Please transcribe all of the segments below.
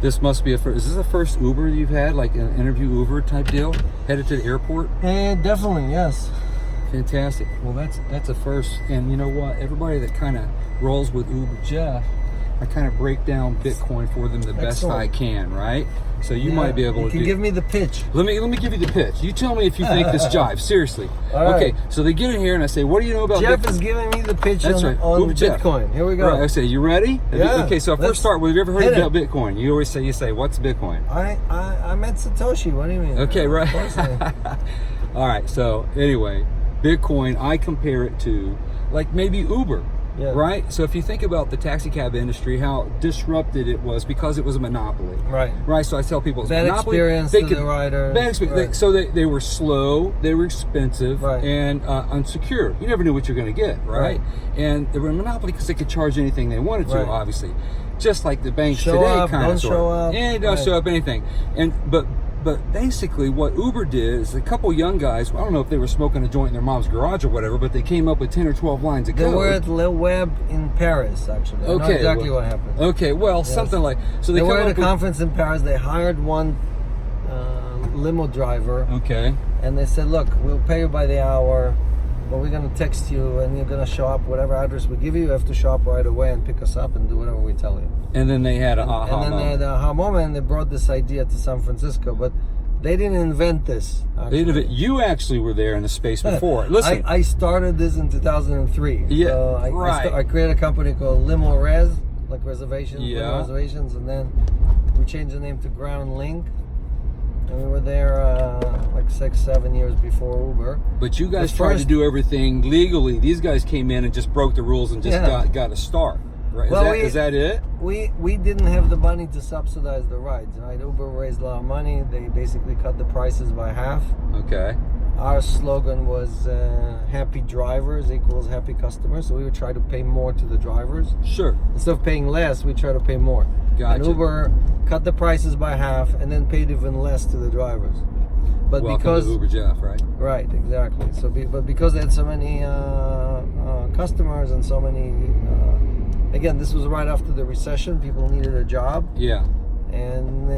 This must be a first. Is this the first Uber you've had, like an interview Uber type deal, headed to the airport? Definitely, yes. Fantastic. Well, that's a first. And you know what? Everybody that kind of rolls with Uber Jeff, I kind of break down Bitcoin for them the best I can, right? So you might be able to give me the pitch. Let me give you the pitch. You tell me if you think this jives. Seriously. All right. Okay, so they get in here and I say, what do you know about Jeff Bitcoin? is giving me the pitch That's on Uber Jeff. Bitcoin. Here we go. Right, I say, you ready? Yeah. Okay, so first start with, have you ever heard Hit about Bitcoin? You always say, what's Bitcoin? I met Satoshi. What do you mean? Okay, right. All right, so anyway, Bitcoin, I compare it to like maybe Uber. Yeah. Right? So if you think about the taxi cab industry, how disrupted it was because it was a monopoly. Right. Right? So I tell people it's bad a monopoly. Experience to the rider. Bad experience. Right. So they were slow, they were expensive, right. and unsecure. You never knew what you're going to get, right? And they were a monopoly because they could charge anything they wanted to, obviously. Just like the banks today kind of show up. Yeah, don't show up anything. But basically what Uber did is a couple young guys, I don't know if they were smoking a joint in their mom's garage or whatever, but they came up with 10 or 12 lines of code. They were at Le Web in Paris, actually. I know exactly what happened. Okay, well, something like... So they were at a conference in Paris. They hired one limo driver. Okay. And they said, look, we'll pay you by the hour, but we're going to text you and you're going to show up whatever address we give you. You have to show up right away and pick us up and do whatever we tell you. And then they had an aha moment. And then they had an aha moment and they brought this idea to San Francisco. But they didn't invent this. You actually were there in the space before. Listen. I started this in 2003. Yeah, so I created a company called Limo Res, like reservations, reservations. And then we changed the name to Ground Link. And we were there like 6-7 years before Uber. But you guys tried to do everything legally. These guys came in and just broke the rules and just got a start. Right? Well, is that it? We didn't have the money to subsidize the rides. Right? Uber raised a lot of money. They basically cut the prices by half. Okay. Our slogan was happy drivers equals happy customers. So we would try to pay more to the drivers. Sure. Instead of paying less, we try to pay more. Gotcha. And Uber cut the prices by half and then paid even less to the drivers. But Welcome to Uber Jeff, right? Right, exactly. So, but because they had so many customers and so many, again, this was right after the recession. People needed a job. Yeah. And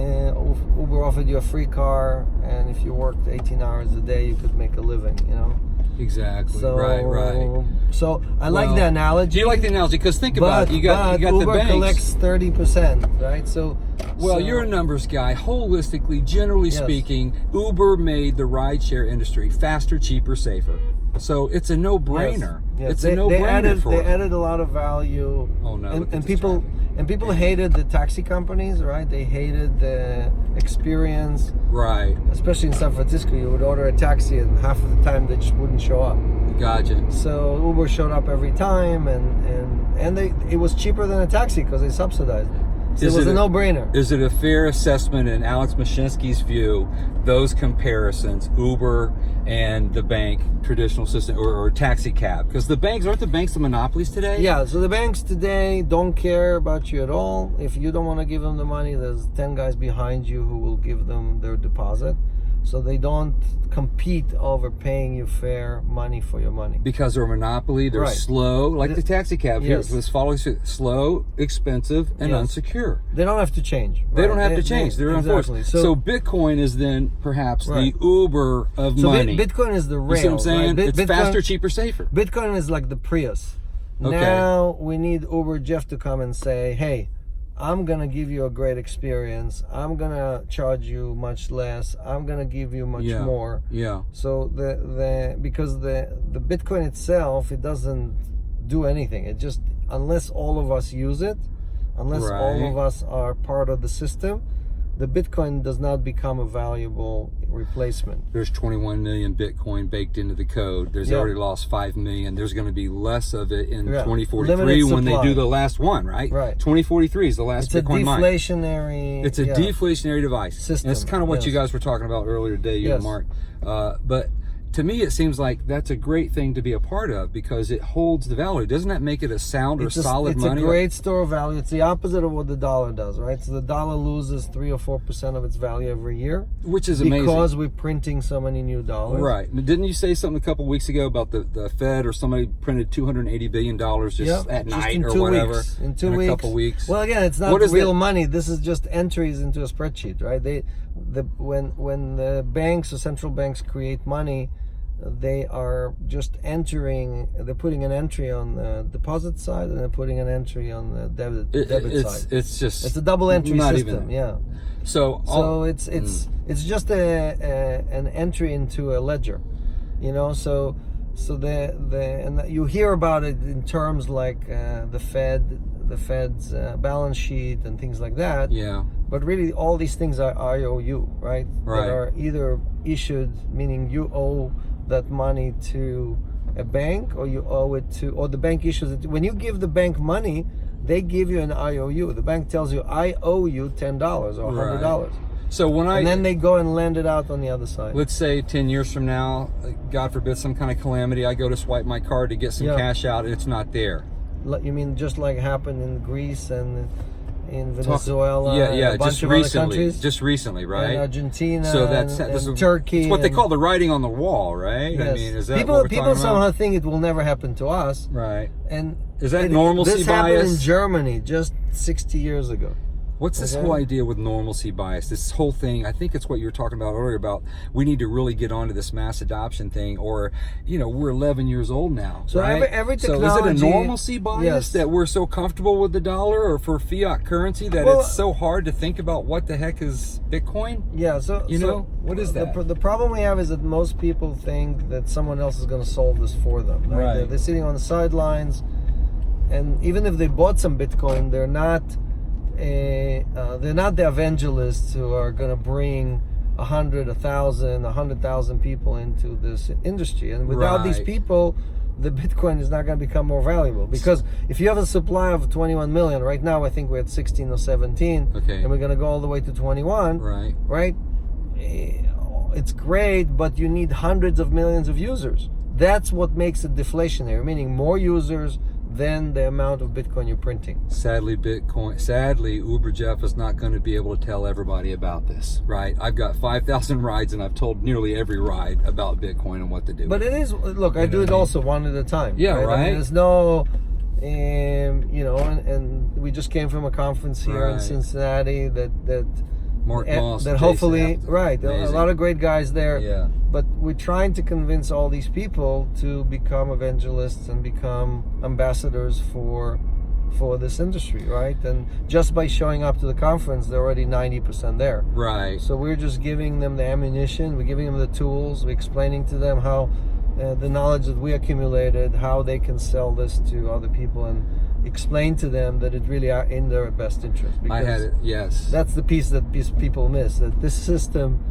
Uber offered you a free car, and if you worked 18 hours a day, you could make a living. You know. Exactly. So, right. So I like the analogy. You like the analogy because think about it. You got Uber the banks. collects 30%, right? So. Well, you're a numbers guy. Holistically, generally speaking, Uber made the rideshare industry faster, cheaper, safer. So it's a no-brainer. Yes. It's a no-brainer They added a lot of value. Oh no! And people hated the taxi companies, right? They hated the experience, right? Especially in San Francisco, you would order a taxi, and half of the time they just wouldn't show up. Gotcha. So Uber showed up every time, and it was cheaper than a taxi because they subsidized it. So it was a no-brainer. Is it a fair assessment in Alex Mashinsky's view, those comparisons, Uber and the bank traditional system or taxi cab? Because aren't the banks the monopolies today? Yeah, so the banks today don't care about you at all. If you don't want to give them the money, there's 10 guys behind you who will give them their deposit. So they don't compete over paying you fair money for your money. Because they're a monopoly, they're slow, like the taxi cab here. This follows slow, expensive, and unsecure. They don't have to change. They don't have to change. They're enforced. So Bitcoin is then perhaps the Uber of money. Bitcoin is the rail. You see what I'm saying? It's faster, cheaper, safer. Bitcoin is like the Prius. Okay. Now we need Uber Jeff to come and say, hey, I'm gonna give you a great experience. I'm gonna charge you much less. I'm gonna give you much more. Yeah. So because the Bitcoin itself, it doesn't do anything. It just, unless all of us use it, unless all of us are part of the system, the Bitcoin does not become a valuable replacement. There's 21 million Bitcoin baked into the code. There's already lost 5 million. There's going to be less of it in 2043 when they do the last one, right? Right. 2043 is the last Bitcoin mine. It's a deflationary device. System. And it's kind of what you guys were talking about earlier today, you and Mark. But to me, it seems like that's a great thing to be a part of because it holds the value. Doesn't that make it a sound or solid money? It's a great store of value. It's the opposite of what the dollar does, right? So the dollar loses 3 or 4% of its value every year, which is amazing because we're printing so many new dollars. Right? Didn't you say something a couple weeks ago about the Fed or somebody printed $280 billion just at night or whatever in a couple weeks? Well, again, it's not real money. This is just entries into a spreadsheet, right? When the banks or central banks create money, they are just entering. They're putting an entry on the deposit side, and they're putting an entry on the debit side. It's a double entry system. Even, yeah. So it's just an entry into a ledger, you know. So and you hear about it in terms like the Fed's balance sheet and things like that. Yeah. But really, all these things are IOU, right? Right. That are either issued, meaning you owe that money to a bank, or you owe it to, or the bank issues it. When you give the bank money, they give you an IOU. The bank tells you, I owe you $10 or $100. Right. So and then they go and lend it out on the other side. Let's say 10 years from now, God forbid, some kind of calamity, I go to swipe my card to get some cash out, and it's not there. You mean just like happened in Greece and in Venezuela? Yeah, a bunch just of recently. other countries? Just recently, right? And Argentina, so and Turkey. It's what they call the writing on the wall, right? Yes. I mean, is that people somehow think it will never happen to us, right? And is that normalcy this bias? Happened in Germany just 60 years ago. What's this whole idea with normalcy bias? This whole thing, I think it's what you were talking about earlier about we need to really get onto this mass adoption thing, or, you know, we're 11 years old now. So right? every technology... So is it a normalcy bias that we're so comfortable with the dollar or for fiat currency that it's so hard to think about what the heck is Bitcoin? Yeah, what is that? The problem we have is that most people think that someone else is going to solve this for them. Right? They're sitting on the sidelines, and even if they bought some Bitcoin, they're not the evangelists who are going to bring 100, 1,000, 100,000 people into this industry. And without these people, the Bitcoin is not going to become more valuable. Because if you have a supply of 21 million, right now I think we're at 16 or 17, and we're going to go all the way to 21, right? It's great, but you need hundreds of millions of users. That's what makes it deflationary, meaning more users than the amount of Bitcoin you're printing. Sadly, Uber Jeff is not going to be able to tell everybody about this, right? I've got 5,000 rides, and I've told nearly every ride about Bitcoin and what to do. But it is, look, I do it also one at a time. Yeah, right? I mean, there's no, you know, and we just came from a conference here in Cincinnati that hopefully, a lot of great guys there. Yeah. But we're trying to convince all these people to become evangelists and become ambassadors for this industry, right? And just by showing up to the conference, they're already 90% there. Right. So we're just giving them the ammunition, we're giving them the tools, we're explaining to them how the knowledge that we accumulated, how they can sell this to other people, and explain to them that it really are in their best interest. Because that's the piece that people miss, that this system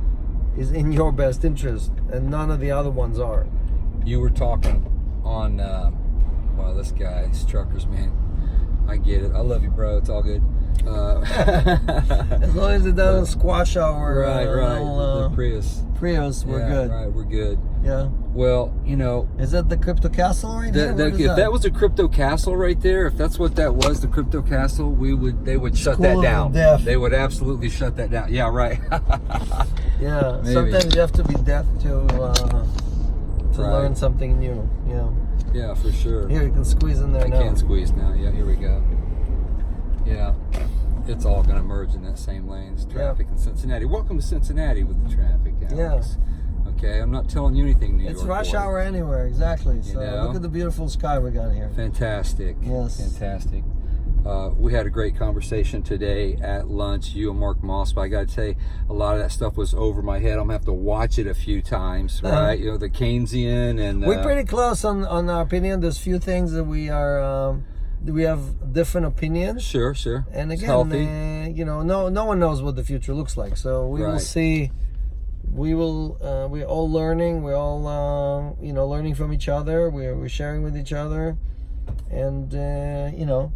is in your best interest and none of the other ones are. You were talking on this guy, these truckers, man, I get it. I love you, bro. It's all good. As long as it doesn't squash our the Prius, we're good. Right, we're good. Yeah. Well, you know, is that the crypto castle right there? If that was a crypto castle right there, if that's what that was, the crypto castle, they would shut that down. They would absolutely shut that down. Yeah, right. Yeah. Maybe. Sometimes you have to be deaf to learn something new. Yeah. Yeah, for sure. Here, you can squeeze in there now. I can squeeze now. Yeah, here we go. Yeah. It's all going to merge in that same lane. It's traffic in Cincinnati. Welcome to Cincinnati with the traffic, Alex. Yeah. Okay, I'm not telling you anything, New York. It's rush hour anywhere, exactly. So look at the beautiful sky we got here. Fantastic. Yes. Fantastic. We had a great conversation today at lunch, you and Mark Moss, but I got to say, a lot of that stuff was over my head. I'm going to have to watch it a few times, right? You know, the Keynesian and... We're pretty close on our opinion. There's few things that we are... we have different opinions. Sure. And again, you know, no one knows what the future looks like. So we will see. We're all learning. We're all, you know, learning from each other. We're sharing with each other. And, you know,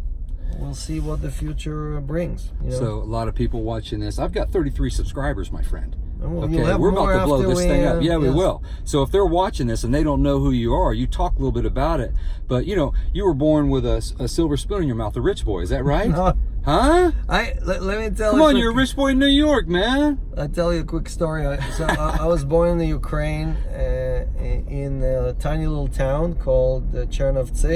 we'll see what the future brings. You know? So a lot of people watching this. I've got 33 subscribers, my friend. Well, Okay, you'll have we're more about to blow after this thing up. we, Yeah, we yes. will. So if they're watching this and they don't know who you are, you talk a little bit about it. But you know, you were born with a silver spoon in your mouth, a rich boy. Is that right? No, Huh? let me tell Come you. on, you're a rich boy in New York, man. I'll tell you a quick story. I was born in the Ukraine, in a tiny little town called Chernovtsi.